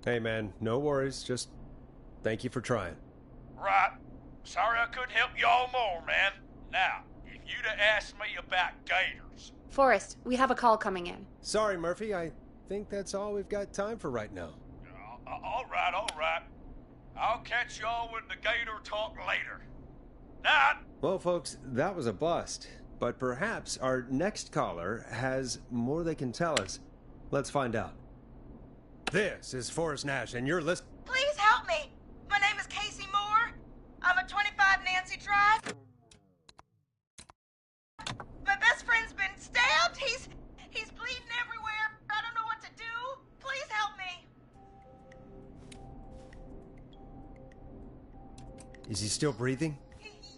Hey man, no worries, just thank you for trying. Right. Sorry I couldn't help y'all more, man. Now, if you'd have asked me about gators... Forrest, we have a call coming in. Sorry, Murphy, I think that's all we've got time for right now. All right. I'll catch y'all with the gator talk later. Night. Well, folks, that was a bust. But perhaps our next caller has more they can tell us. Let's find out. This is Forrest Nash, and you're listening. Please help me. My name is Casey Moore. I'm at 25 Nancy Drive. My best friend's been stabbed. He's bleeding everywhere. I don't know what to do. Please help me. Is he still breathing?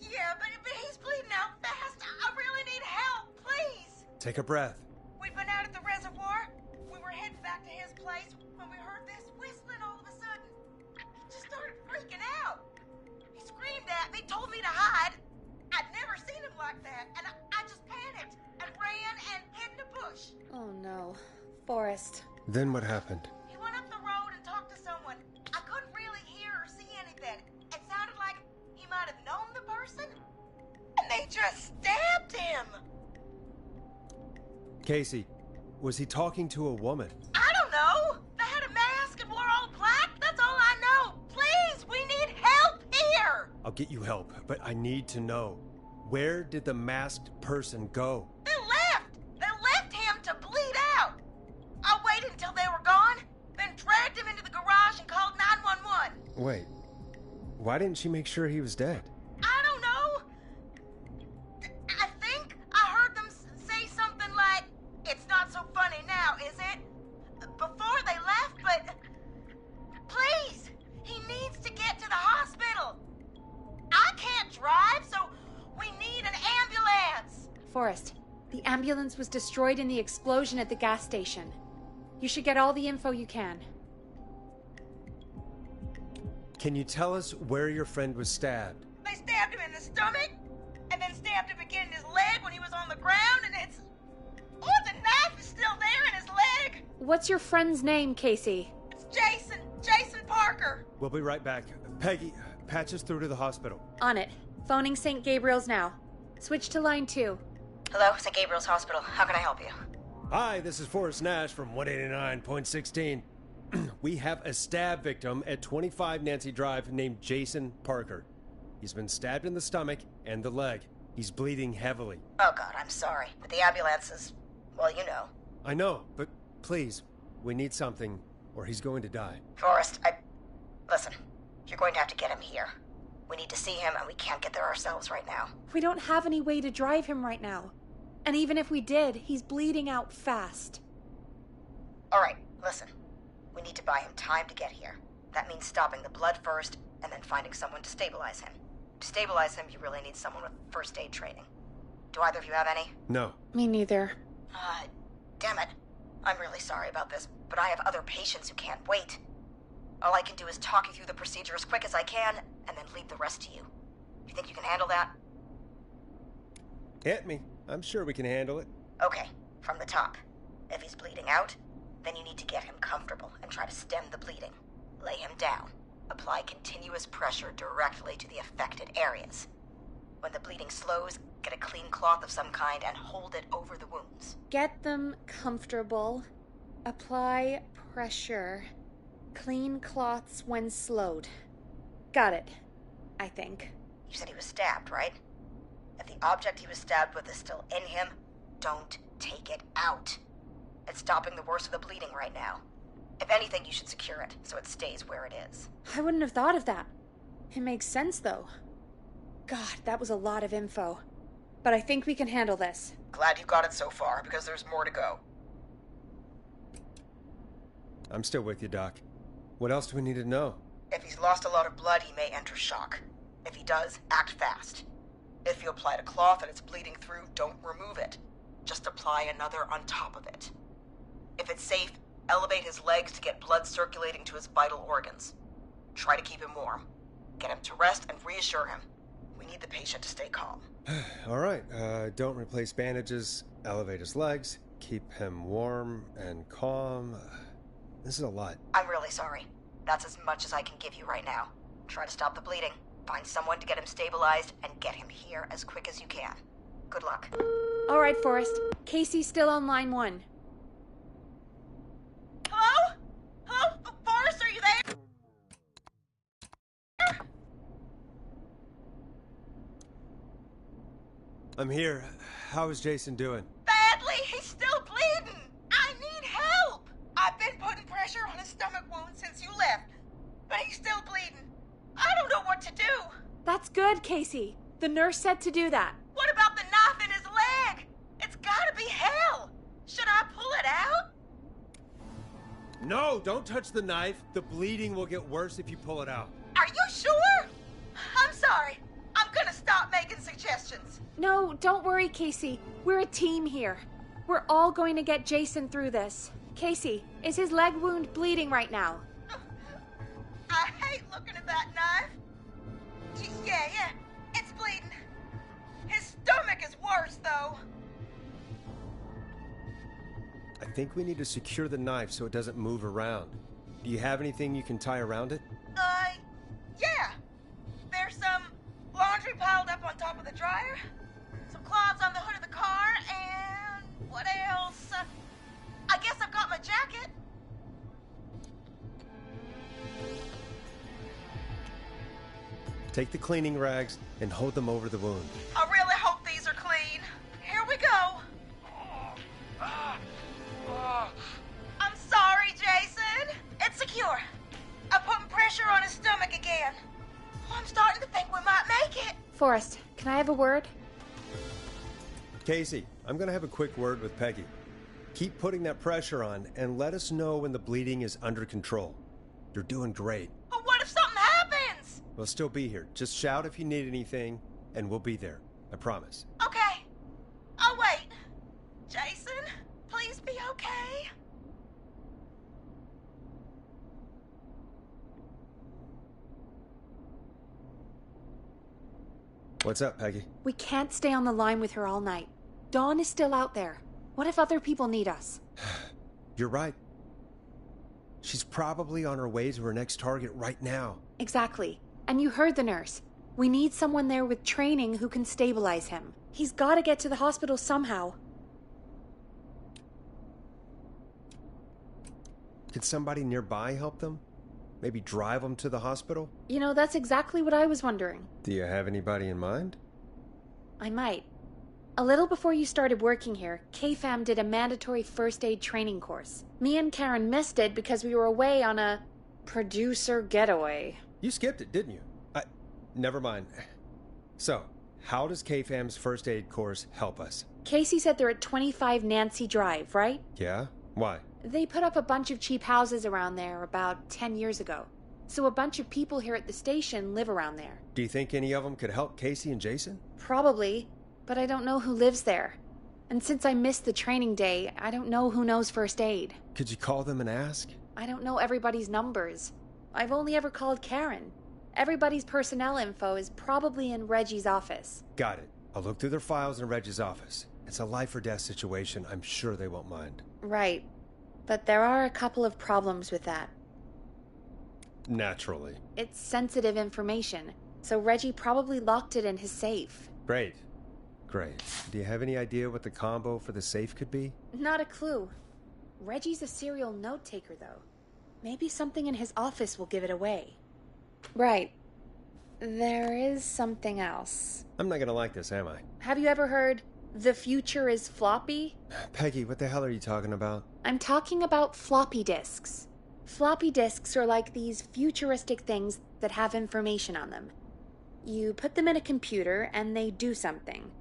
Yeah, but he's bleeding out fast. I really need help. Please. Take a breath. We'd been out at the reservoir. We were heading back to his place when we heard this whistling all of a sudden. Just started freaking out. He screamed at me, told me to hide. I'd never seen him like that, and I just panicked and ran and hid in a bush. Oh no. Forrest. Then what happened? He went up the road and talked to someone. I couldn't really hear or see anything. It sounded like he might have known the person, and they just stabbed him. Casey, was he talking to a woman? I don't know. They had a mask and wore all black. That's all I know. Please, we need help here. I'll get you help, but I need to know. Where did the masked person go? They left. They left him to bleed out. I waited until they were gone, then dragged him into the garage and called 911. Wait, why didn't she make sure he was dead? I don't know. I think I heard them say something like, "It's not so funny now, is it?" Before they left, but please, he needs to get to the hospital. I can't drive, so we need an ambulance. Forrest, the ambulance was destroyed in the explosion at the gas station. You should get all the info you can. Can you tell us where your friend was stabbed? They stabbed him in the stomach, and then stabbed him again in his leg when he was on the ground, and it's... Oh, the knife is still there in his leg. What's your friend's name, Casey? It's Jason Parker. We'll be right back. Peggy, patch us through to the hospital. On it. Phoning St. Gabriel's now. Switch to line 2. Hello, St. Gabriel's Hospital. How can I help you? Hi, this is Forrest Nash from 189.16. We have a stab victim at 25 Nancy Drive named Jason Parker. He's been stabbed in the stomach and the leg. He's bleeding heavily. Oh, God, I'm sorry. But the ambulance is... well, you know. I know, but please, we need something, or he's going to die. Forrest, listen, you're going to have to get him here. We need to see him, and we can't get there ourselves right now. We don't have any way to drive him right now. And even if we did, he's bleeding out fast. All right, listen. We need to buy him time to get here. That means stopping the blood first, and then finding someone to stabilize him. To stabilize him, you really need someone with first aid training. Do either of you have any? No. Me neither. Damn it. I'm really sorry about this, but I have other patients who can't wait. All I can do is talk you through the procedure as quick as I can, and then leave the rest to you. You think you can handle that? Hit me. I'm sure we can handle it. Okay, from the top. If he's bleeding out, then you need to get him comfortable and try to stem the bleeding. Lay him down. Apply continuous pressure directly to the affected areas. When the bleeding slows, get a clean cloth of some kind and hold it over the wounds. Get them comfortable. Apply pressure. Clean cloths when slowed. Got it. I think. You said he was stabbed, right? If the object he was stabbed with is still in him, don't take it out. It's stopping the worst of the bleeding right now. If anything, you should secure it so it stays where it is. I wouldn't have thought of that. It makes sense, though. God, that was a lot of info. But I think we can handle this. Glad you got it so far, because there's more to go. I'm still with you, Doc. What else do we need to know? If he's lost a lot of blood, he may enter shock. If he does, act fast. If you applied a cloth and it's bleeding through, don't remove it. Just apply another on top of it. If it's safe, elevate his legs to get blood circulating to his vital organs. Try to keep him warm. Get him to rest and reassure him. We need the patient to stay calm. All right, don't replace bandages, elevate his legs, keep him warm and calm. This is a lot. I'm really sorry. That's as much as I can give you right now. Try to stop the bleeding. Find someone to get him stabilized and get him here as quick as you can. Good luck. All right, Forrest. Casey's still on line 1. Hello? Hello? Forrest, are you there? I'm here. How is Jason doing? Badly. He's still bleeding. I need help. I've been putting pressure on his stomach wound since you left, but he's still bleeding. I don't know what to do. That's good, Casey. The nurse said to do that. What about the knife in his leg? It's gotta be hell. Should I pull it out? No, don't touch the knife. The bleeding will get worse if you pull it out. Are you sure? I'm sorry. I'm gonna stop making suggestions. No, don't worry, Casey. We're a team here. We're all going to get Jason through this. Casey, is his leg wound bleeding right now? I hate looking at that knife. Yeah, it's bleeding. His stomach is worse, though. I think we need to secure the knife so it doesn't move around. Do you have anything you can tie around it? Yeah. There's some laundry piled up on top of the dryer, some cloths on the hood of the car, and what else? I guess I've got my jacket. Take the cleaning rags and hold them over the wound. I really hope these are clean. Here we go. I'm sorry, Jason. It's secure. I'm putting pressure on his stomach again. I'm starting to think we might make it. Forrest, can I have a word? Casey, I'm gonna have a quick word with Peggy. Keep putting that pressure on and let us know when the bleeding is under control. You're doing great. But what if something happens? We'll still be here. Just shout if you need anything, and we'll be there. I promise. Okay. I'll wait. Jason, please be okay. What's up, Peggy? We can't stay on the line with her all night. Dawn is still out there. What if other people need us? You're right. She's probably on her way to her next target right now. Exactly. And you heard the nurse. We need someone there with training who can stabilize him. He's got to get to the hospital somehow. Could somebody nearby help them? Maybe drive them to the hospital? You know, that's exactly what I was wondering. Do you have anybody in mind? I might. A little before you started working here, KFAM did a mandatory first aid training course. Me and Karen missed it because we were away on a producer getaway. You skipped it, didn't you? Never mind. So, how does KFAM's first aid course help us? Casey said they're at 25 Nancy Drive, right? Yeah? Why? They put up a bunch of cheap houses around there about 10 years ago. So a bunch of people here at the station live around there. Do you think any of them could help Casey and Jason? Probably, but I don't know who lives there. And since I missed the training day, I don't know who knows first aid. Could you call them and ask? I don't know everybody's numbers. I've only ever called Karen. Everybody's personnel info is probably in Reggie's office. Got it. I'll look through their files in Reggie's office. It's a life or death situation. I'm sure they won't mind. Right. But there are a couple of problems with that. Naturally. It's sensitive information, so Reggie probably locked it in his safe. Great. Great. Do you have any idea what the combo for the safe could be? Not a clue. Reggie's a serial note taker, though. Maybe something in his office will give it away. Right. There is something else. I'm not gonna like this, am I? Have you ever heard, "The future is floppy"? Peggy, what the hell are you talking about? I'm talking about floppy disks. Floppy disks are like these futuristic things that have information on them. You put them in a computer and they do something.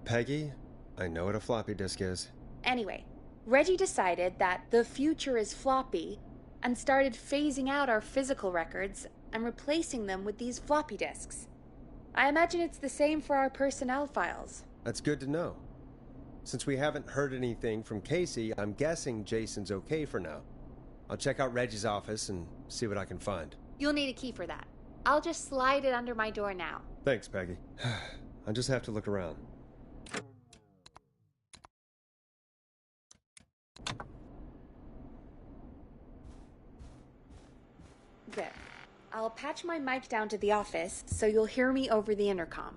Peggy, I know what a floppy disk is. Anyway, Reggie decided that the future is floppy and started phasing out our physical records and replacing them with these floppy disks. I imagine it's the same for our personnel files. That's good to know. Since we haven't heard anything from Casey, I'm guessing Jason's okay for now. I'll check out Reggie's office and see what I can find. You'll need a key for that. I'll just slide it under my door now. Thanks, Peggy. I'll just have to look around. Good. I'll patch my mic down to the office so you'll hear me over the intercom.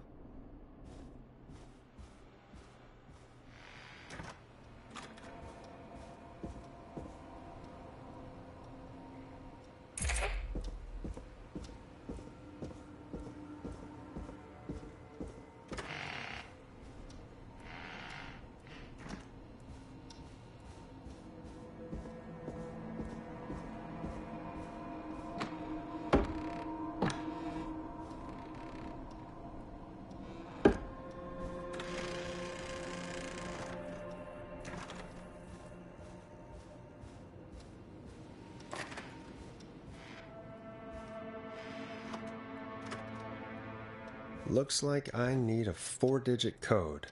Looks like I need a 4-digit code.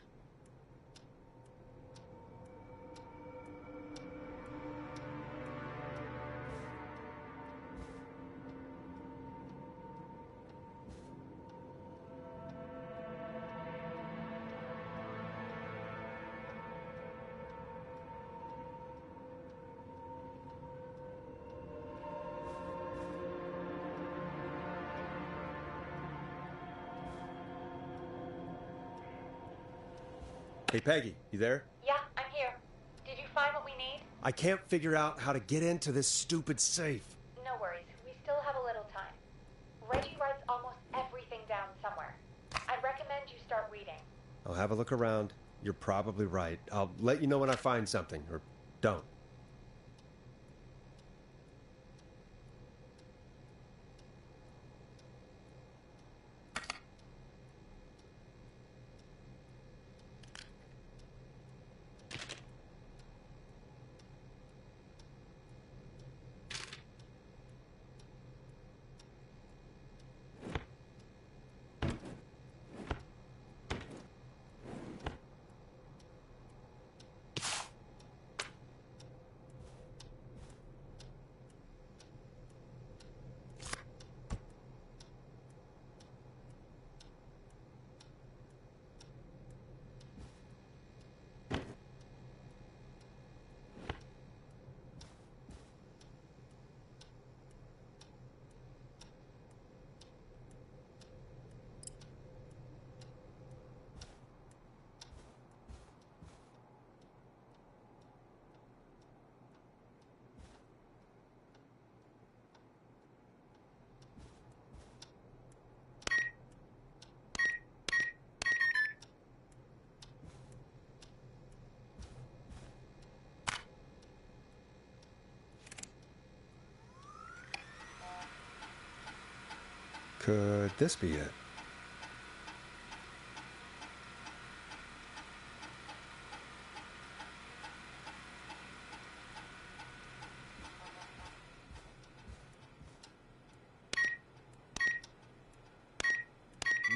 Hey, Peggy, you there? Yeah, I'm here. Did you find what we need? I can't figure out how to get into this stupid safe. No worries. We still have a little time. Reggie writes almost everything down somewhere. I'd recommend you start reading. I'll have a look around. You're probably right. I'll let you know when I find something, or don't. Could this be it?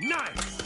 Nice!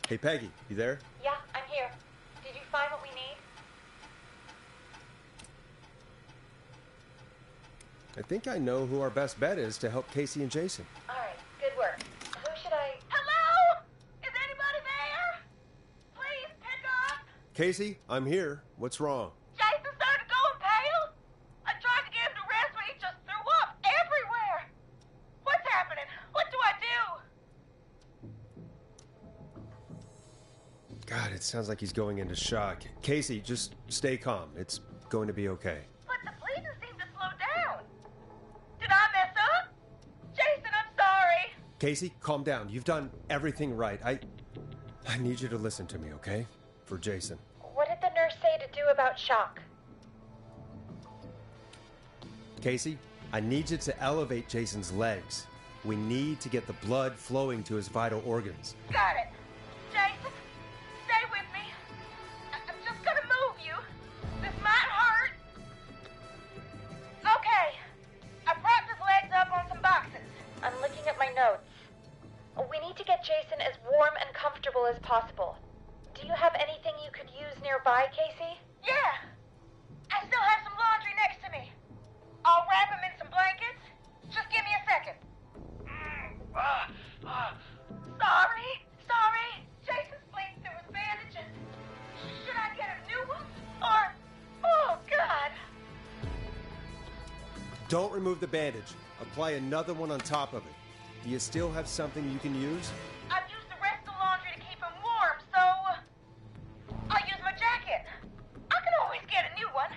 Hey, Peggy, you there? Yeah, I'm here. Did you find what we need? I think I know who our best bet is to help Casey and Jason. All right, good work. Who should I... Hello? Is anybody there? Please pick up. Casey, I'm here. What's wrong? Jason started going pale. I tried to get him to rest, but he just threw up everywhere. What's happening? What do I do? God, it sounds like he's going into shock. Casey, just stay calm. It's going to be okay. But the bleeding seemed to slow down. Did I mess up? Jason, I'm sorry. Casey, calm down. You've done everything right. I need you to listen to me, okay? For Jason. What did the nurse say to do about shock? Casey, I need you to elevate Jason's legs. We need to get the blood flowing to his vital organs. Got it. Jason, stay with me. I'm just gonna move you. This might hurt. Okay. I propped his legs up on some boxes. I'm looking at my notes. We need to get Jason as warm and comfortable as possible. Do you have anything you could use nearby, Casey? Yeah. I still have some laundry next to me. I'll wrap him in some blankets. Just give me a second. Sorry. Jason's bleeding through his bandages. Should I get a new one? Or... Oh, God. Don't remove the bandage. Apply another one on top of it. Do you still have something you can use? I've used the rest of the laundry to keep him warm, so... I'll use my jacket. I can always get a new one.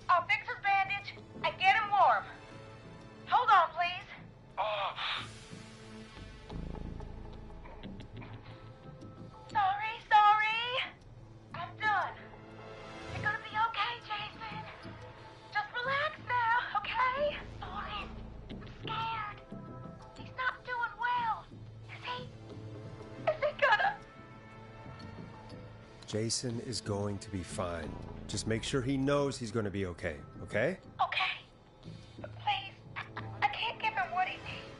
I'll fix his bandage and get him warm. Hold on, please. Sorry. I'm done. You're gonna be okay, Jason. Just relax now, okay? Sorry. I'm scared. He's not doing well. Is he gonna... Jason is going to be fine. Just make sure he knows he's going to be okay, okay? Okay. But please, I can't give him what he needs.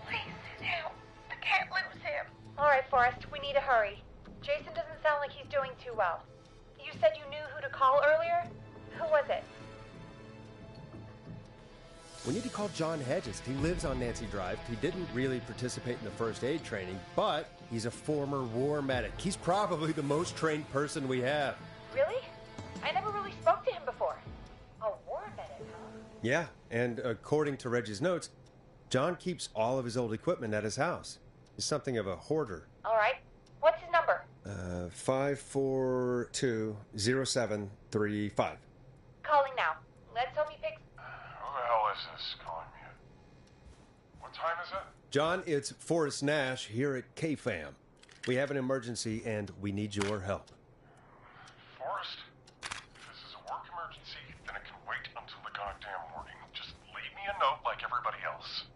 Please, help. I can't lose him. All right, Forrest, we need to hurry. Jason doesn't sound like he's doing too well. You said you knew who to call earlier? Who was it? We need to call John Hedges. He lives on Nancy Drive. He didn't really participate in the first aid training, but he's a former war medic. He's probably the most trained person we have. Really? I never really spoke to him before. A war medic, huh? Yeah, and according to Reggie's notes, John keeps all of his old equipment at his house. He's something of a hoarder. All right. What's his number? 5420735. Calling now. Let's hope he picks... Who the hell is this calling me? What time is it? John, it's Forrest Nash here at KFAM. We have an emergency and we need your help. Forrest? If this is a work emergency, then it can wait until the goddamn morning. Just leave me a note like everybody else.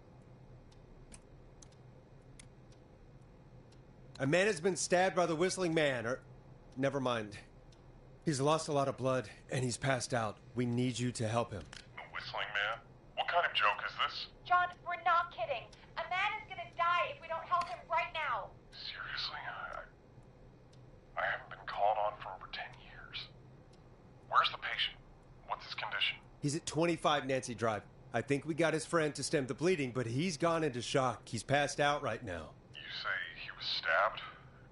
A man has been stabbed by the Whistling Man, or... Never mind. He's lost a lot of blood, and he's passed out. We need you to help him. The Whistling Man? What kind of joke is this? John, we're not kidding. A man is gonna die if we don't help him right now. Seriously? I haven't been called on for over 10 years. Where's the patient? What's his condition? He's at 25 Nancy Drive. I think we got his friend to stem the bleeding, but he's gone into shock. He's passed out right now. You say he was stabbed?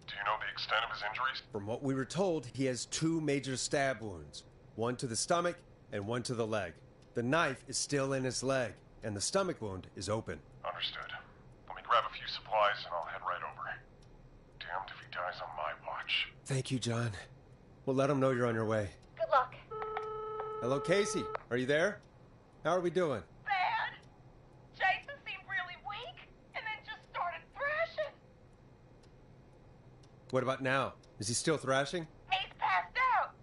Do you know the extent of his injuries? From what we were told, he has 2 major stab wounds. One to the stomach and one to the leg. The knife is still in his leg, and the stomach wound is open. Understood. Let me grab a few supplies and I'll head right over. Damned if he dies on my watch. Thank you, John. We'll let him know you're on your way. Good luck. Hello, Casey. Are you there? How are we doing? Bad. Jason seemed really weak and then just started thrashing. What about now? Is he still thrashing? He's passed out.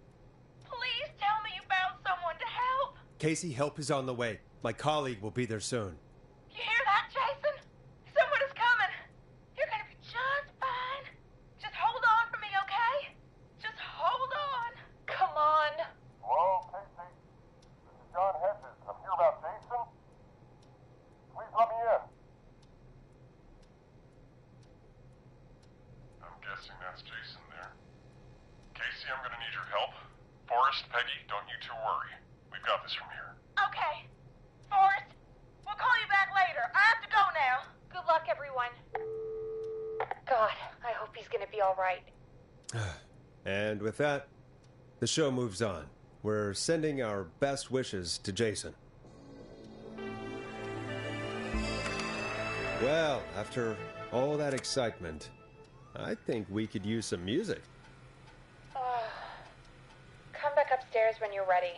Please tell me you found someone to help. Casey, help is on the way. My colleague will be there soon. You hear that, Jason? Someone is coming. You're gonna be just fine. Just hold on for me, okay? Just hold on. Come on. Hello, Casey. This is John Hedges. I'm here about Jason. Please let me in. I'm it's Jason there. Casey, I'm gonna need your help. Forrest, Peggy, don't you two worry. We've got this from here. Okay. Forrest, we'll call you back later. I have to go now. Good luck, everyone. God, I hope he's gonna be all right. And with that, the show moves on. We're sending our best wishes to Jason. Well, after all that excitement, I think we could use some music. Come back upstairs when you're ready.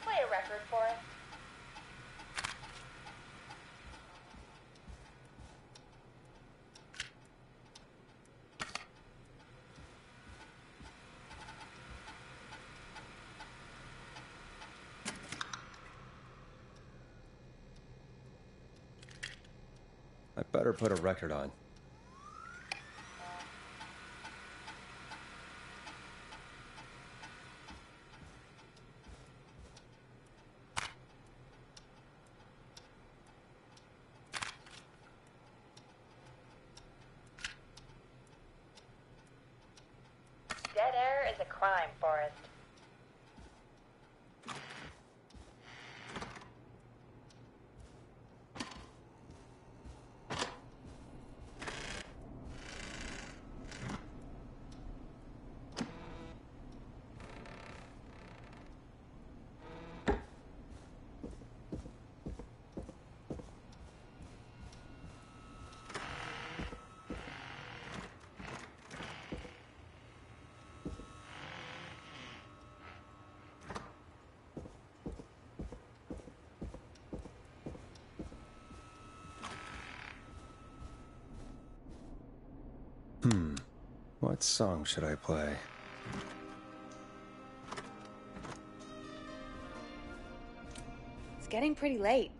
Play a record for us. I better put a record on. Dead air is a crime, Forrest. What song should I play? It's getting pretty late.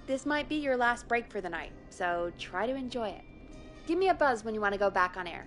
This might be your last break for the night, so try to enjoy it. Give me a buzz when you want to go back on air.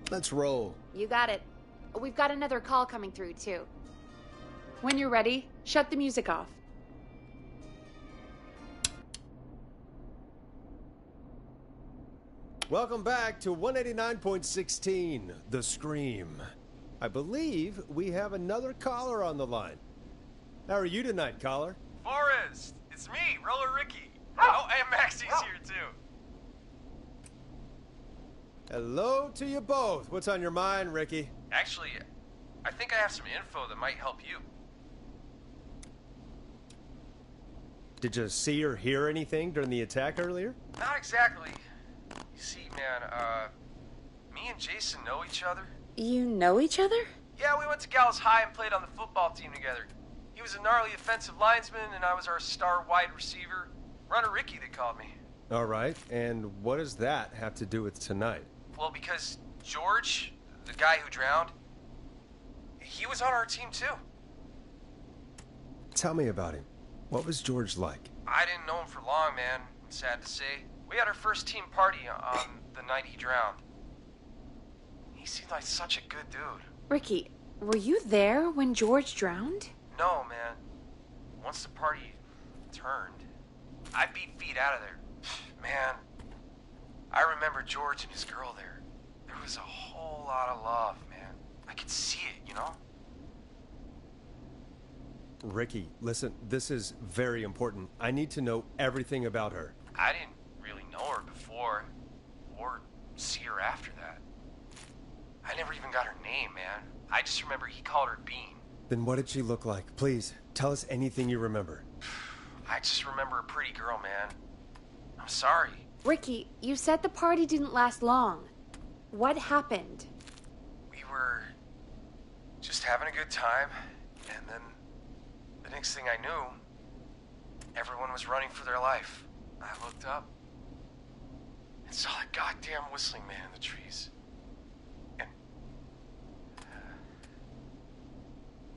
Let's roll. You got it. We've got another call coming through, too. When you're ready, shut the music off. Welcome back to 189.16, The Scream. I believe we have another caller on the line. How are you tonight, caller? Forrest, it's me, Roller Ricky. Oh, and Maxie's here too. Hello to you both. What's on your mind, Ricky? Actually, I think I have some info that might help you. Did you see or hear anything during the attack earlier? Not exactly. You see, man, me and Jason know each other. You know each other? Yeah, we went to Gallows High and played on the football team together. He was a gnarly offensive linesman, and I was our star wide receiver. Runner Ricky, they called me. All right, and what does that have to do with tonight? Well, because George, the guy who drowned, he was on our team too. Tell me about him. What was George like? I didn't know him for long, man. Sad to say. We had our first team party on the night he drowned. He seemed like such a good dude. Ricky, were you there when George drowned? No, man. Once the party turned, I beat feet out of there. Man, I remember George and his girl there. There was a whole lot of love, man. I could see it, you know? Ricky, listen, this is very important. I need to know everything about her. I didn't really know her before, or see her after that. I never even got her name, man. I just remember he called her Bean. Then what did she look like? Please, tell us anything you remember. I just remember a pretty girl, man. I'm sorry. Ricky, you said the party didn't last long. What happened? We were just having a good time, and then the next thing I knew, everyone was running for their life. I looked up and saw that goddamn whistling man in the trees.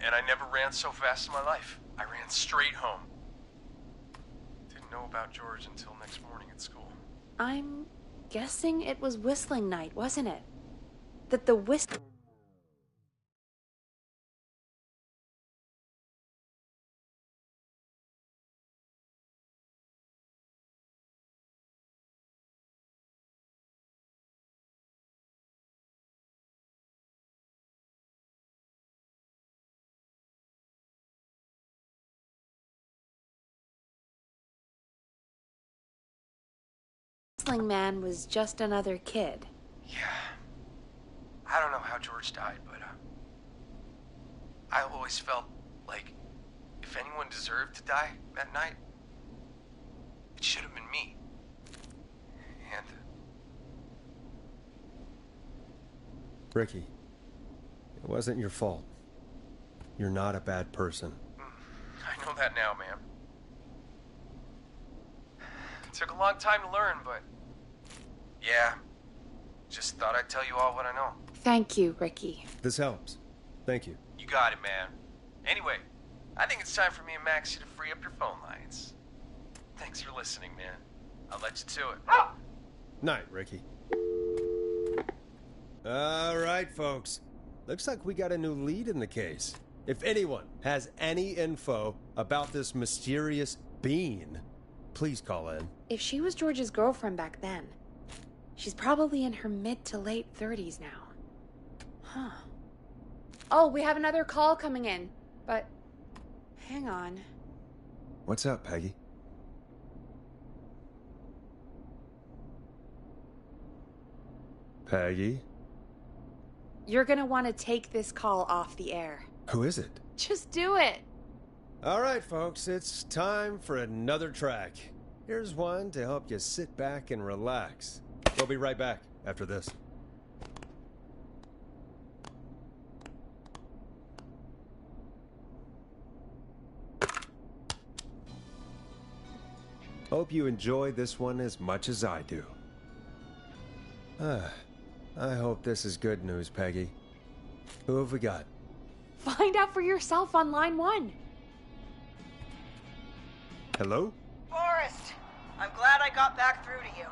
And I never ran so fast in my life. I ran straight home. Didn't know about George until next morning at school. I'm guessing it was whistling night, wasn't it? That the whistling man was just another kid. Yeah. I don't know how George died, but I always felt like if anyone deserved to die that night, it should have been me. And Ricky, it wasn't your fault. You're not a bad person. I know that now, man. It took a long time to learn, but yeah, just thought I'd tell you all what I know. Thank you, Ricky. This helps. Thank you. You got it, man. Anyway, I think it's time for me and Maxie to free up your phone lines. Thanks for listening, man. I'll let you to it. Night, Ricky. All right, folks. Looks like we got a new lead in the case. If anyone has any info about this mysterious being, please call in. If she was George's girlfriend back then, she's probably in her mid to late 30s now. Huh. Oh, we have another call coming in, but hang on. What's up, Peggy? Peggy? You're gonna want to take this call off the air. Who is it? Just do it. All right, folks, it's time for another track. Here's one to help you sit back and relax. We'll be right back after this. Hope you enjoy this one as much as I do. I hope this is good news, Peggy. Who have we got? Find out for yourself on line 1. Hello? Forrest, I'm glad I got back through to you.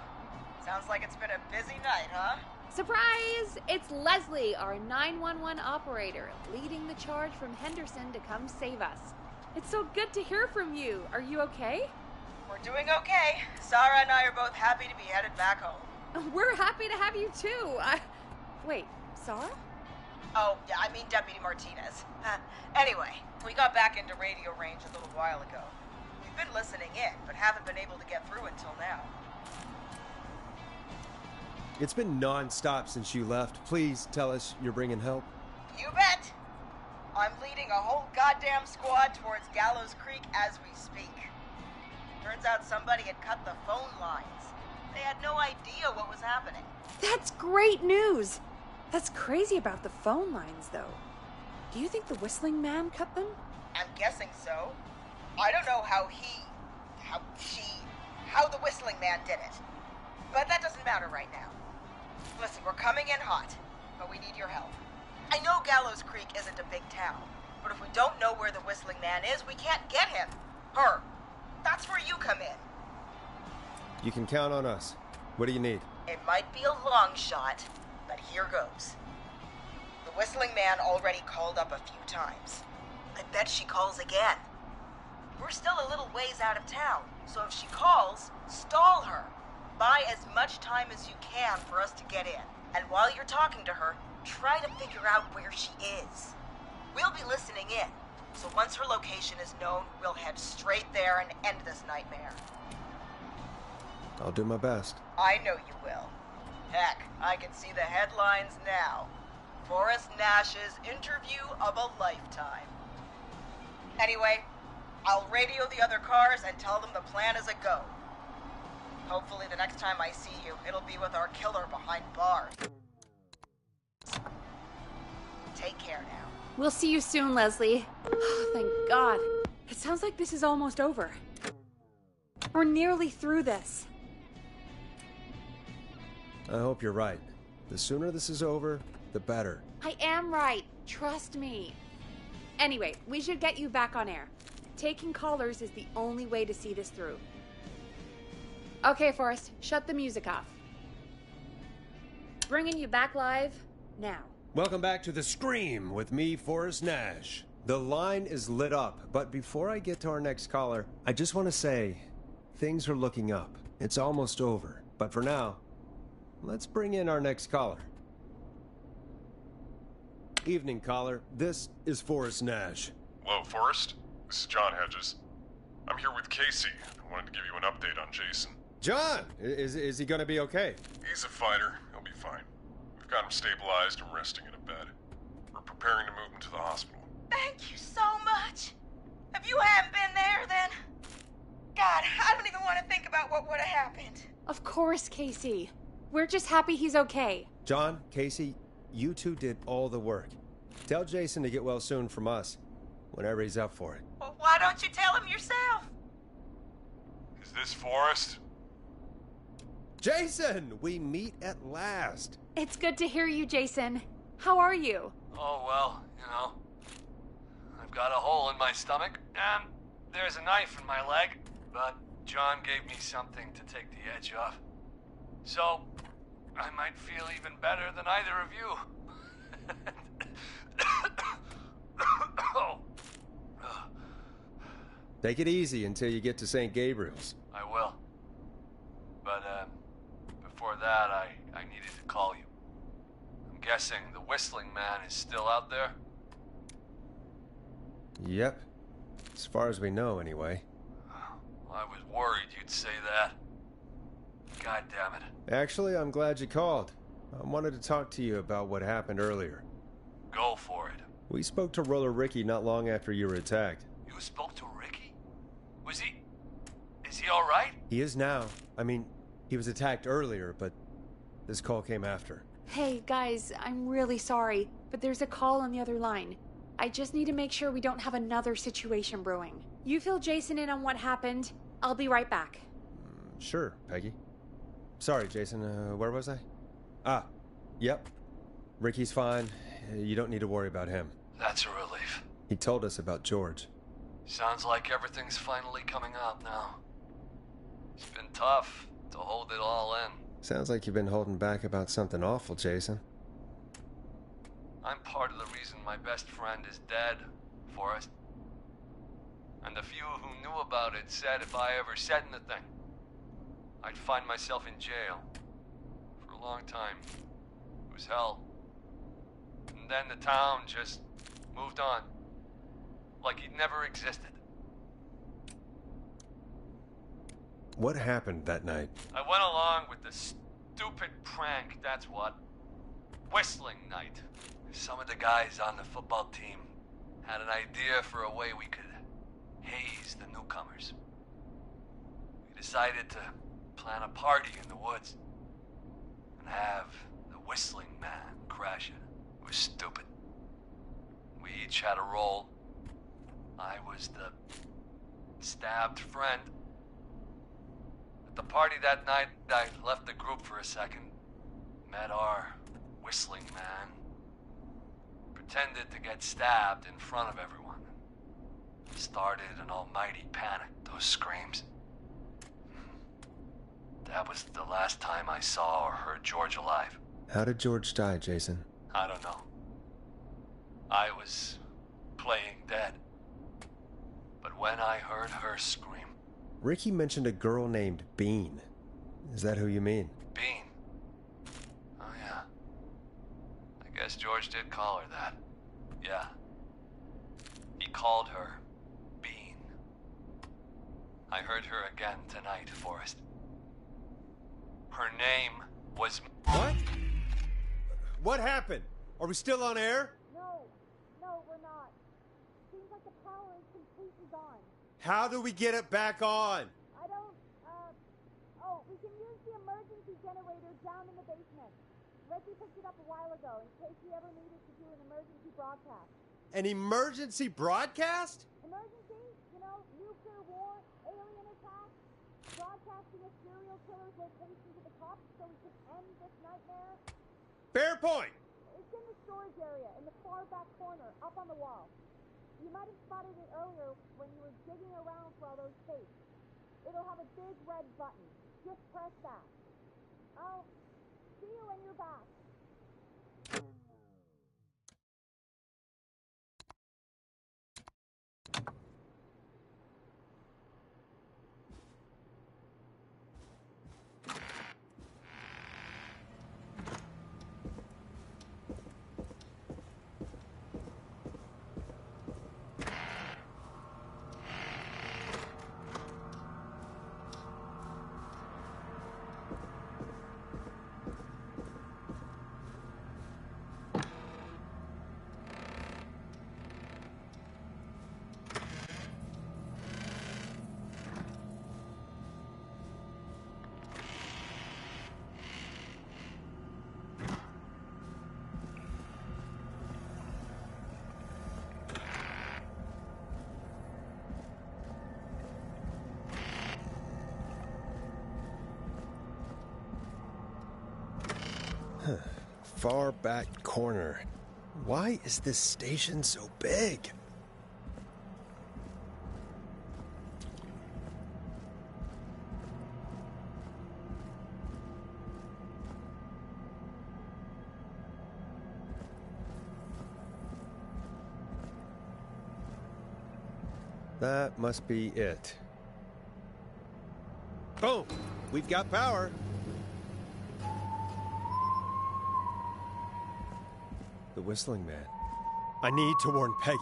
Sounds like it's been a busy night, huh? Surprise! It's Leslie, our 911 operator, leading the charge from Henderson to come save us. It's so good to hear from you. Are you okay? We're doing okay. Sarah and I are both happy to be headed back home. We're happy to have you too. Wait, Sarah? Oh, yeah, I mean Deputy Martinez. Anyway, we got back into radio range a little while ago. We've been listening in, but haven't been able to get through until now. It's been non-stop since you left. Please tell us you're bringing help. You bet! I'm leading a whole goddamn squad towards Gallows Creek as we speak. Turns out somebody had cut the phone lines. They had no idea what was happening. That's great news. That's crazy about the phone lines, though. Do you think the Whistling Man cut them? I'm guessing so. I don't know how the Whistling Man did it. But that doesn't matter right now. Listen, we're coming in hot, but we need your help. I know Gallows Creek isn't a big town, but if we don't know where the Whistling Man is, we can't get him. Her. That's where you come in. You can count on us. What do you need? It might be a long shot, but here goes. The Whistling Man already called up a few times. I bet she calls again. We're still a little ways out of town, so if she calls, stall her. Buy as much time as you can for us to get in. And while you're talking to her, try to figure out where she is. We'll be listening in, so once her location is known, we'll head straight there and end this nightmare. I'll do my best. I know you will. Heck, I can see the headlines now. Forrest Nash's interview of a lifetime. Anyway, I'll radio the other cars and tell them the plan is a go. Hopefully the next time I see you, it'll be with our killer behind bars. Take care now. We'll see you soon, Leslie. Oh, thank God. It sounds like this is almost over. We're nearly through this. I hope you're right. The sooner this is over, the better. I am right. Trust me. Anyway, we should get you back on air. Taking callers is the only way to see this through. Okay, Forrest, shut the music off. Bringing you back live now. Welcome back to The Scream with me, Forrest Nash. The line is lit up, but before I get to our next caller, I just want to say, things are looking up. It's almost over. But for now, let's bring in our next caller. Evening, caller. This is Forrest Nash. Hello, Forrest. This is John Hedges. I'm here with Casey. I wanted to give you an update on Jason. John! Is he gonna be okay? He's a fighter. He'll be fine. We've got him stabilized and resting in a bed. We're preparing to move him to the hospital. Thank you so much. If you hadn't been there, then... God, I don't even want to think about what would have happened. Of course, Casey. We're just happy he's okay. John, Casey, you two did all the work. Tell Jason to get well soon from us, whenever he's up for it. Well, why don't you tell him yourself? Is this Forrest? Jason! We meet at last. It's good to hear you, Jason. How are you? Oh, well, you know. I've got a hole in my stomach, and there's a knife in my leg, but John gave me something to take the edge off. So, I might feel even better than either of you. Oh. Take it easy until you get to St. Gabriel's. I will. But, before that, I needed to call you. I'm guessing the Whistling Man is still out there? Yep. As far as we know, anyway. I was worried you'd say that. God damn it. Actually, I'm glad you called. I wanted to talk to you about what happened earlier. Go for it. We spoke to Roller Ricky not long after you were attacked. You spoke to Ricky? Is he alright? He is now. I mean, he was attacked earlier, but this call came after. Hey, guys, I'm really sorry, but there's a call on the other line. I just need to make sure we don't have another situation brewing. You fill Jason in on what happened. I'll be right back. Sure, Peggy. Sorry, Jason, where was I? Yep. Ricky's fine. You don't need to worry about him. That's a relief. He told us about George. Sounds like everything's finally coming out now. It's been tough to hold it all in. Sounds like you've been holding back about something awful, Jason. I'm part of the reason my best friend is dead, Forrest. And the few who knew about it said if I ever said anything, I'd find myself in jail. For a long time. It was hell. And then the town just moved on. Like he'd never existed. What happened that night? I went along with the stupid prank, that's what. Whistling night. Some of the guys on the football team had an idea for a way we could haze the newcomers. We decided to plan a party in the woods and have the Whistling Man crash it. It was stupid. We each had a role. I was the stabbed friend. At the party that night, I left the group for a second. Met our Whistling Man. Pretended to get stabbed in front of everyone. Started an almighty panic, those screams. That was the last time I saw or heard George alive. How did George die, Jason? I don't know. I was playing dead. But when I heard her scream... Ricky mentioned a girl named Bean. Is that who you mean? Bean? Oh, yeah. I guess George did call her that. Yeah. He called her Bean. I heard her again tonight, Forrest. Her name was... What? What happened? Are we still on air? No, we're not. Seems like the power is completely gone. How do we get it back on? I don't, we can use the emergency generator down in the basement. Reggie picked it up a while ago in case we ever needed to do an emergency broadcast. An emergency broadcast? Emergency? You know, nuclear war, alien attack, broadcasting a serial killer's location to the cops so we can end this nightmare. Fair point. It's in the storage area in the far back corner, up on the wall. You might have spotted it earlier when you were digging around for all those tapes. It'll have a big red button. Just press that. I'll see you when you're back. Far back corner. Why is this station so big? That must be it. Boom! We've got power. The Whistling Man. I need to warn Peggy.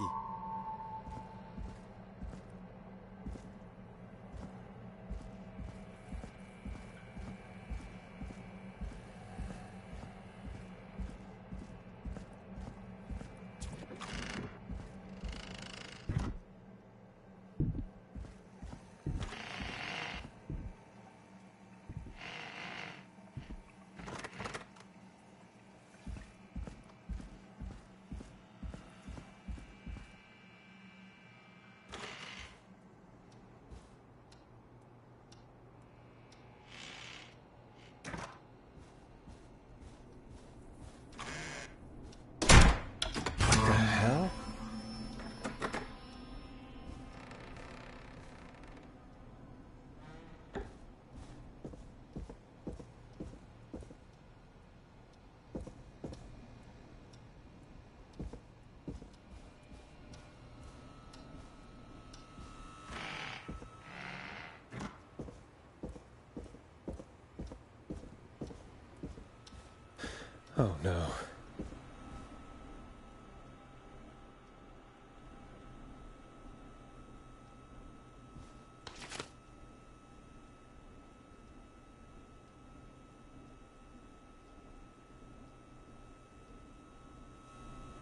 Oh no.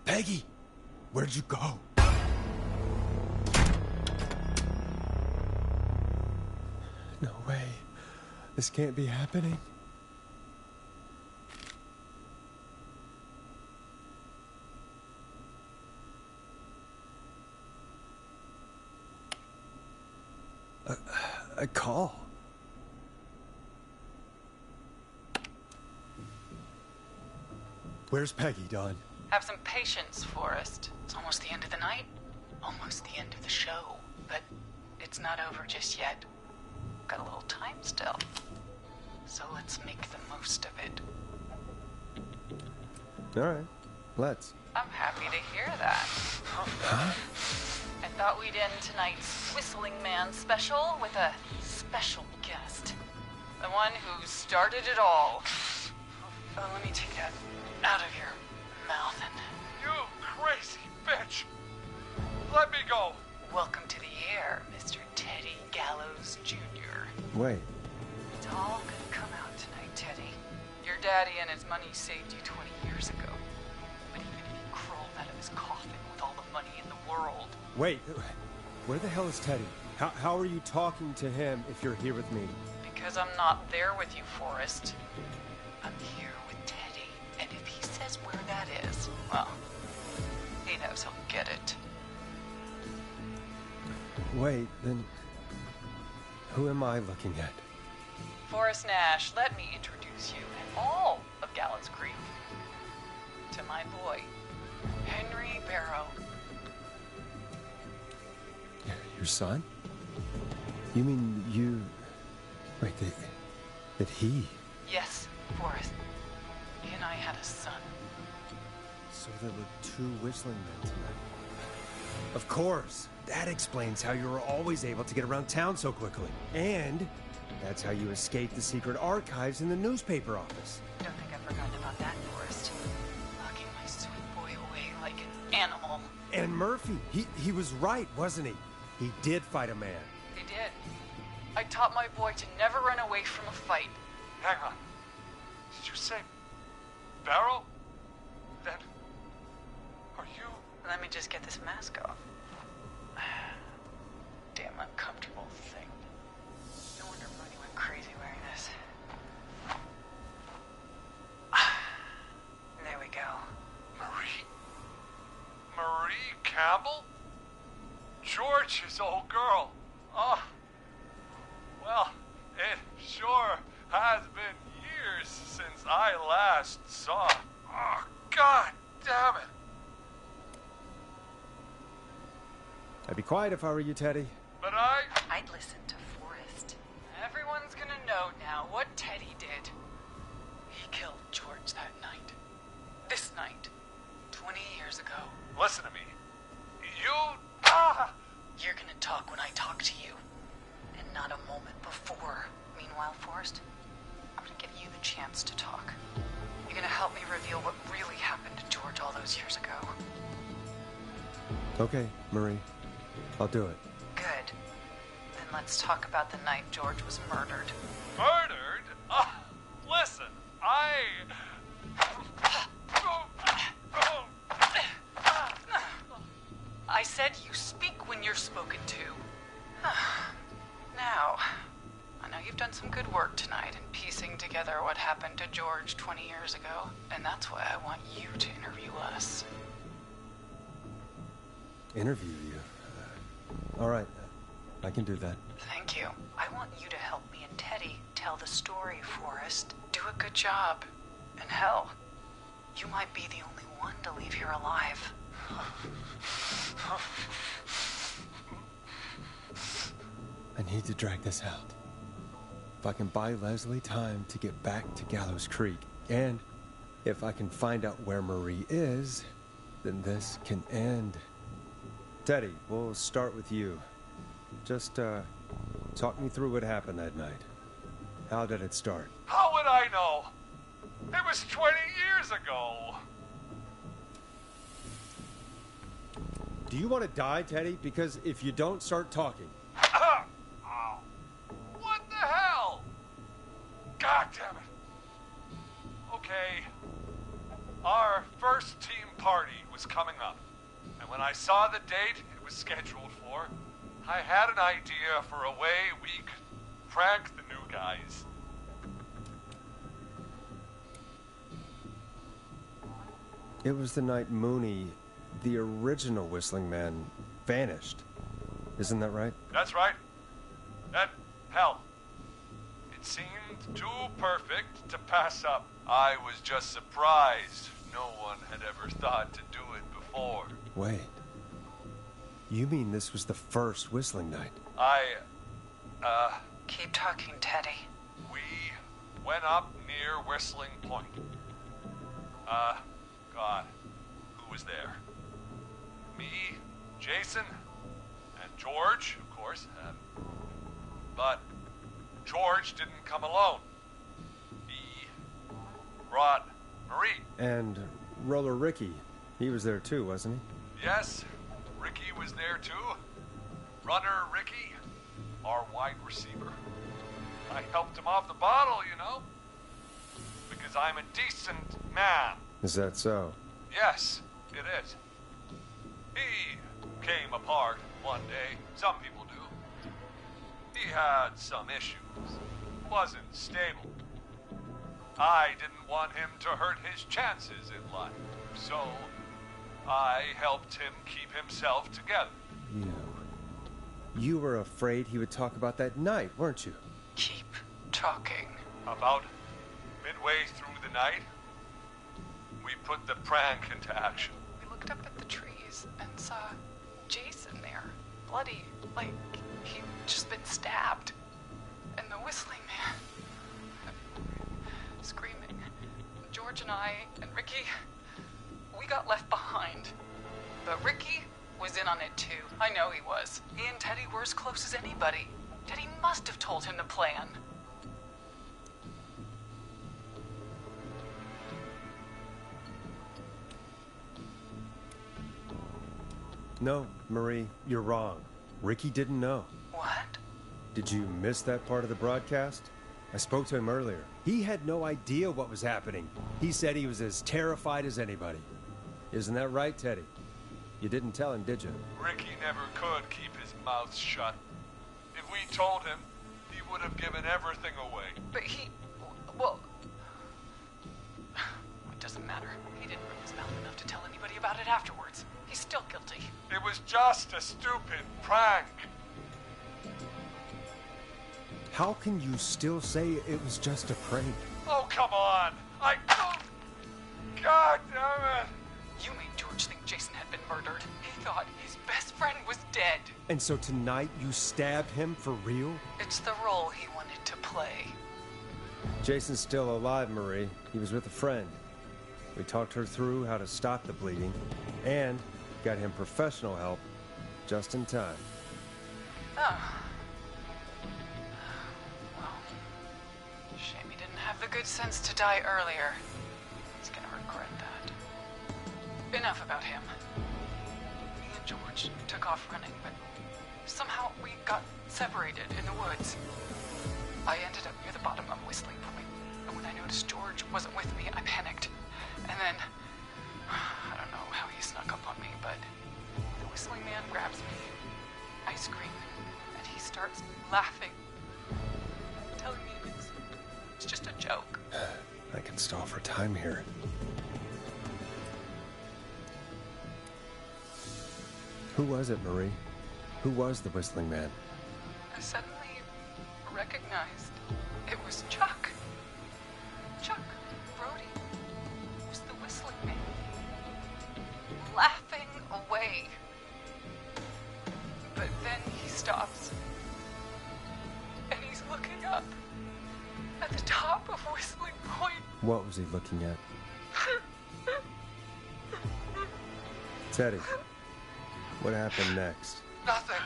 Peggy, where'd you go? No way. This can't be happening. A call. Where's Peggy, Don? Have some patience, Forrest. It's almost the end of the night. Almost the end of the show. But it's not over just yet. Got a little time still. So let's make the most of it. All right, let's. I'm happy to hear that. Huh? I thought we'd end tonight's Whistling Man special with a special guest. The one who started it all. Oh, let me take that out of your mouth and... You crazy bitch! Let me go! Welcome to the air, Mr. Teddy Gallows Jr. Wait. It's all gonna come out tonight, Teddy. Your daddy and his money saved you 20 years ago. But even if he crawled out of his coffin with all the money in the world... Wait, where the hell is Teddy? How are you talking to him if you're here with me? Because I'm not there with you, Forrest. I'm here with Teddy. And if he says where that is, well, he knows he'll get it. Wait, then... Who am I looking at? Forrest Nash, let me introduce you and all of Gallows Creek to my boy, Henry Barrow. Your son? You mean you... Wait, that he... Yes, Forrest. He and I had a son. So there were two whistling men tonight. Of course! That explains how you were always able to get around town so quickly. And that's how you escaped the secret archives in the newspaper office. Don't think I've forgotten about that, Forrest. Locking my sweet boy away like an animal. And Murphy, he was right, wasn't he? He did fight a man. He did. I taught my boy to never run away from a fight. Hang on. Did you say Barrow? Then are you... Let me just get this mask off. Damn uncomfortable thing. No wonder Mooney went crazy wearing this. There we go. Marie Campbell? George's old girl. Oh. Well, it sure has been years since I last saw. Oh, God damn it. I'd be quiet if I were you, Teddy. But I'd listen to Forrest. Everyone's gonna know now what Teddy did. He killed George that night. This night. 20 years ago. Listen to me. You're gonna talk when I talk to you. And not a moment before. Meanwhile, Forrest, I'm gonna give you the chance to talk. You're gonna help me reveal what really happened to George all those years ago. Okay, Marie. I'll do it. Good. Then let's talk about the night George was murdered. Murdered? Listen, I said you speak when you're spoken to. Now, I know you've done some good work tonight in piecing together what happened to George 20 years ago, and that's why I want you to interview us. Interview you? All right. I can do that. Thank you. I want you to help me and Teddy tell the story, Forrest. Do a good job. And hell, you might be the only one to leave here alive. I need to drag this out. If I can buy Leslie time to get back to Gallows Creek, and if I can find out where Marie is, then this can end. Teddy, we'll start with you. Just, talk me through what happened that night. How did it start? how would I know? It was 20 years ago. Do you want to die, Teddy? Because if you don't start talking... Oh. What the hell? God damn it. Okay. Our first team party was coming up. And when I saw the date it was scheduled for, I had an idea for a way we could prank the new guys. It was the night Mooney, the original Whistling Man, vanished. Isn't that right? That's right. Hell, it seemed too perfect to pass up. I was just surprised no one had ever thought to do it before. Wait. You mean this was the first Whistling Night? Keep talking, Teddy. We went up near Whistling Point. God, who was there? Me, Jason, and George, of course. But George didn't come alone. He brought Marie. And Roller Ricky. He was there too, wasn't he? Yes, Ricky was there too. Runner Ricky, our wide receiver. I helped him off the bottle, you know. Because I'm a decent man. Is that so? Yes, it is. He came apart one day. Some people do. He had some issues. Wasn't stable. I didn't want him to hurt his chances in life. So, I helped him keep himself together. You were afraid he would talk about that night, weren't you? Keep talking. About midway through the night, we put the prank into action. We looked up at the trees and saw Jason there, bloody, like he'd just been stabbed. And the Whistling Man, screaming. George and I and Ricky, we got left behind. But Ricky was in on it too. I know he was. He and Teddy were as close as anybody. Teddy must have told him the plan. No, Marie, you're wrong. Ricky didn't know. What? Did you miss that part of the broadcast? I spoke to him earlier. He had no idea what was happening. He said he was as terrified as anybody. Isn't that right, Teddy? You didn't tell him, did you? Ricky never could keep his mouth shut. If we told him, he would have given everything away. But well, it doesn't matter. He didn't rip his mouth enough to tell anybody about it afterwards. He's still guilty. It was just a stupid prank. How can you still say it was just a prank? Oh, come on. God damn it. You made George think Jason had been murdered. He thought his best friend was dead. And so tonight you stabbed him for real? It's the role he wanted to play. Jason's still alive, Marie. He was with a friend. We talked her through how to stop the bleeding and got him professional help just in time. Oh. Well, shame he didn't have the good sense to die earlier. He's gonna regret that. Enough about him. Me and George took off running, but somehow we got separated in the woods. I ended up near the bottom of Whistling Point, and when I noticed George wasn't with me, I panicked. And then, I don't know how he snuck up on me, but the Whistling Man grabs me. I scream, and he starts laughing, telling me it's just a joke. I can stall for time here. Who was it, Marie? Who was the Whistling Man? I suddenly recognized it was Chuck. Chuck Brody was the Whistling Man, laughing away. But then he stops, and he's looking up at the top of Whistling Point. What was he looking at? Teddy, what happened next? Nothing.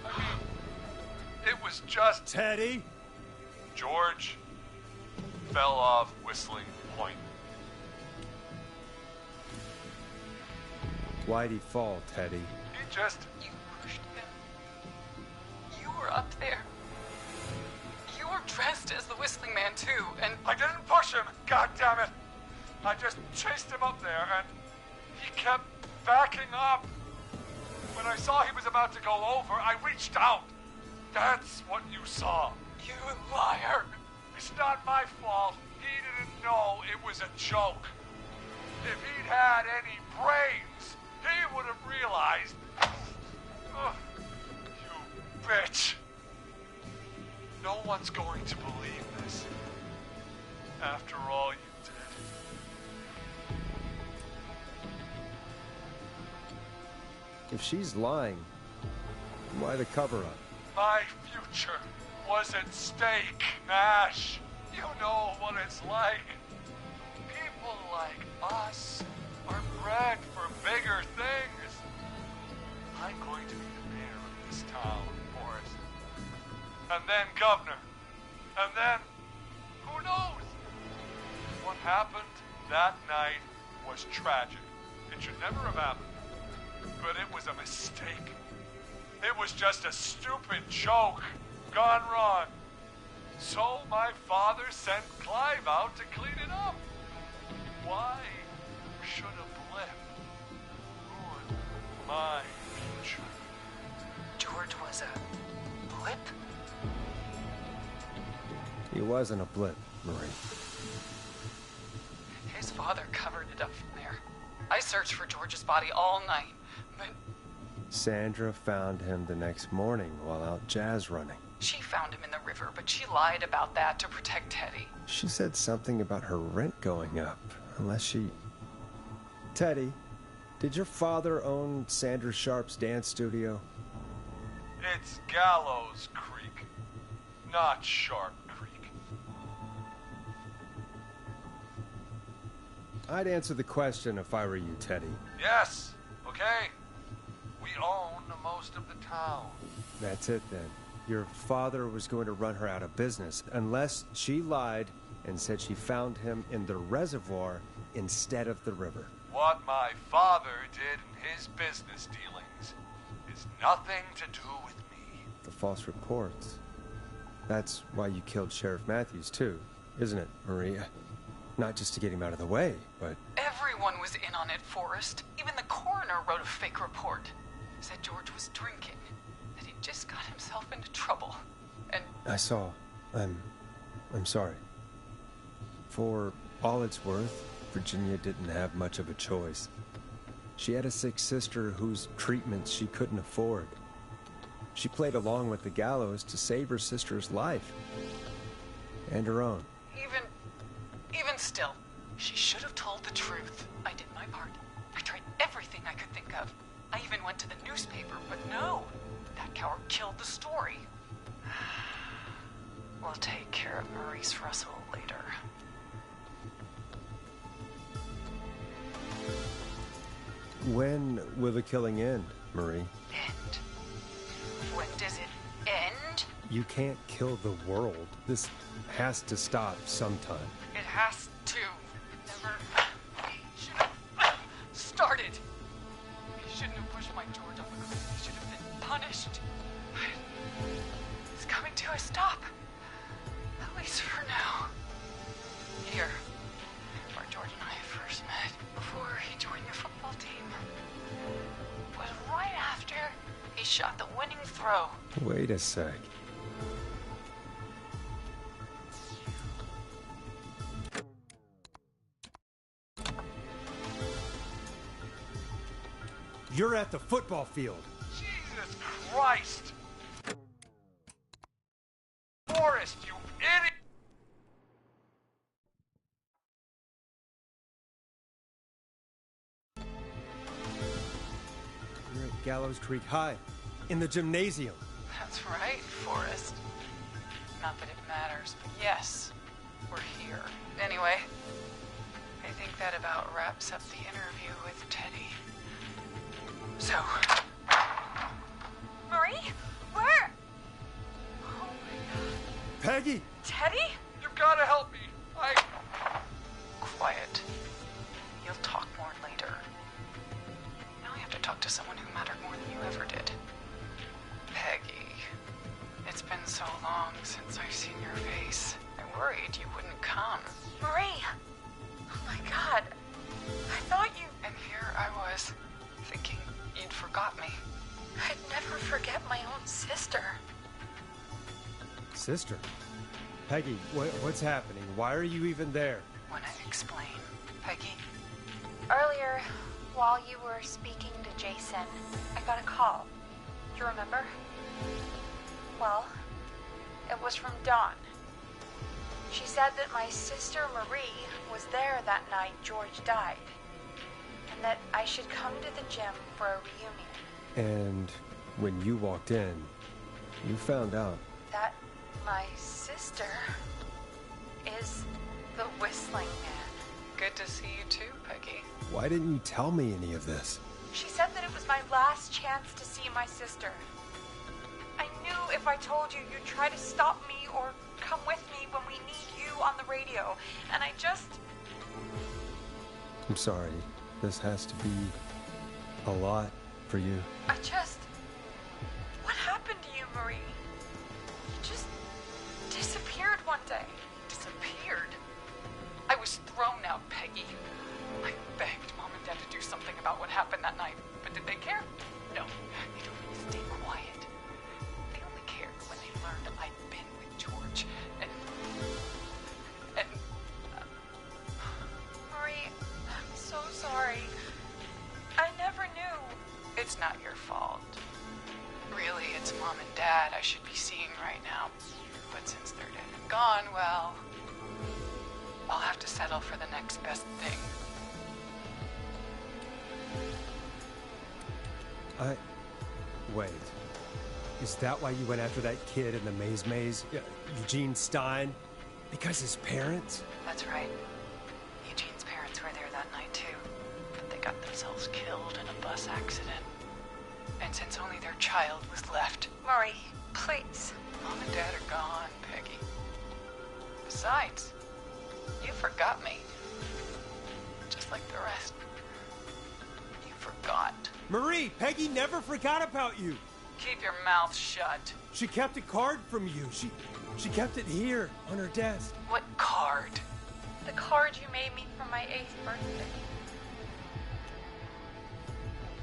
I mean, it was just... Teddy? George fell off Whistling point. Why'd he fall, Teddy? He just... You pushed him. You were up there. You were dressed as the Whistling Man, too, and... I didn't push him, God damn it! I just chased him up there, and he kept backing up. When I saw he was about to go over, I reached out. That's what you saw. You liar. It's not my fault. He didn't know it was a joke. If he'd had any brains, he would have realized. Ugh, you bitch. No one's going to believe this. After all you did. If she's lying, why the cover-up? My future was at stake, Ash. You know what it's like. People like us are bred for bigger things. I'm going to be the mayor of this town, Forrest. And then governor. And then, who knows? What happened that night was tragic. It should never have happened. But it was a mistake. It was just a stupid joke gone wrong. So my father sent Clive out to clean it up. Why should a blip ruin my future? George was a blip? He wasn't a blip, Marie. His father covered it up from there. I searched for George's body all night, but... Sandra found him the next morning while out jazz running. She found him in the river, but she lied about that to protect Teddy. She said something about her rent going up, unless she... Teddy, did your father own Sandra Sharp's dance studio? It's Gallows Creek, not Sharp Creek. I'd answer the question if I were you, Teddy. Yes, okay. We own most of the town. That's it then. Your father was going to run her out of business unless she lied and said she found him in the reservoir instead of the river. What my father did in his business dealings is nothing to do with me. The false reports. That's why you killed Sheriff Matthews too, isn't it, Maria? Not just to get him out of the way, but... Everyone was in on it, Forrest. Even the coroner wrote a fake report. Said George was drinking. That he just got himself into trouble. And... I saw. I'm sorry. For all it's worth, Virginia didn't have much of a choice. She had a sick sister whose treatments she couldn't afford. She played along with the gallows to save her sister's life. And her own. Even still, she should have told the truth. I did my part. I tried everything I could think of. I even went to the newspaper, but no. That coward killed the story. We'll take care of Maurice Russell later. When will the killing end, Marie? End? When does it end? You can't kill the world. This has to stop sometime. It has to. Never should have started. He shouldn't have pushed my George off a cliff. He should have been punished. It's coming to a stop. At least for now. Here, where George and I first met, before he joined the football team, was right after he shot the winning throw. Wait a sec. You're at the football field. Jesus Christ! Forrest, you idiot! You're at Gallows Creek High, in the gymnasium. That's right, Forrest. Not that it matters, but yes, we're here. Anyway, I think that about wraps up the interview with Teddy. So... Marie? Where? Oh my God. Peggy! Teddy? You gotta help me. quiet. You'll talk more later. Now I have to talk to someone who mattered more than you ever did. Peggy. It's been so long since I've seen your face. I worried you wouldn't come. Marie! Oh my god. I thought you... And here I was, thinking you'd forgot me. I'd never forget my own sister. Sister? Peggy, what's happening? Why are you even there? Wanna explain, Peggy? Earlier, while you were speaking to Jason, I got a call. You remember? Well, it was from Dawn. She said that my sister Marie was there that night George died, and that I should come to the gym for a reunion. And when you walked in, you found out. That my sister is the Whistling Man. Good to see you too, Peggy. Why didn't you tell me any of this? She said that it was my last chance to see my sister. I knew if I told you, you'd try to stop me or come with me when we need you on the radio. And I just... I'm sorry. This has to be a lot for you. I just... What happened to you, Marie? You just disappeared one day. Disappeared? I was thrown out, Peggy. I begged Mom and Dad to do something about what happened that night, but did they care? No. They told me to stay quiet. They only cared when they learned I'd been with George. And Marie, I'm so sorry. I never knew. It's not your fault. Really, it's Mom and Dad I should be seeing right now. But since they're dead and gone, well, I'll have to settle for the next best thing. Wait. Is that why you went after that kid in the maze? Eugene Stein? Because his parents? That's right. Eugene's parents were there that night too, but they got themselves killed in a bus accident. And since only their child was left... Marie, please. Mom and Dad are gone, Peggy. Besides, you forgot me. Just like the rest. You forgot. Marie, Peggy never forgot about you. Keep your mouth shut. She kept a card from you. She kept it here on her desk. What card? The card you made me for my 8th birthday.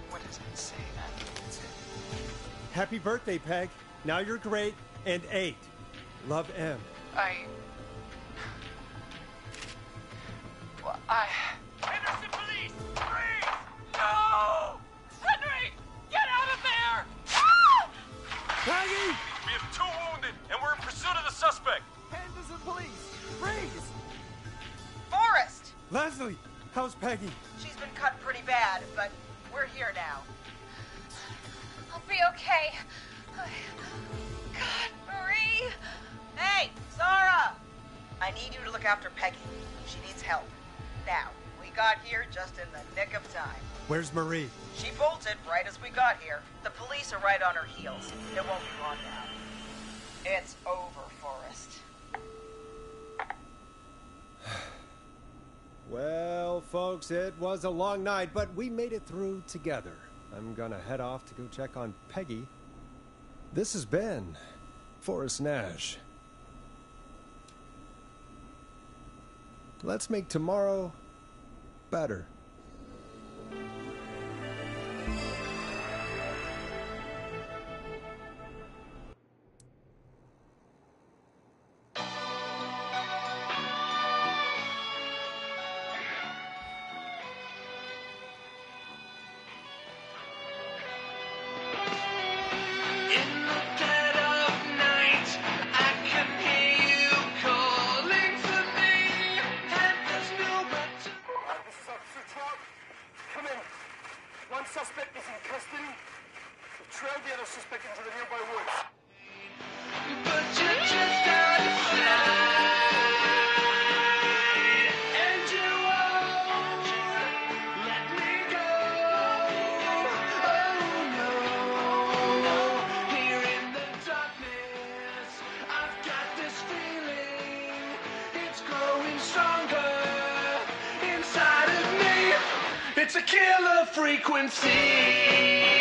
What does it say then? Happy birthday, Peg. Now you're great and 8. Love, M. Henderson police! Freeze! No! Henry! Get out of there! Peggy! We have 2 wounded, and we're in pursuit of the suspect. Henderson police! Freeze! Forrest! Leslie, how's Peggy? She's been cut pretty bad, but we're here now. I'll be okay. God, Marie! Hey, Zara! I need you to look after Peggy. She needs help. Now, we got here just in the nick of time. Where's Marie? She bolted right as we got here. The police are right on her heels. It won't be long now. It's over, Forrest. Well, folks, it was a long night, but we made it through together. I'm gonna head off to go check on Peggy. This has been Forrest Nash. Let's make tomorrow better. It's a killer frequency.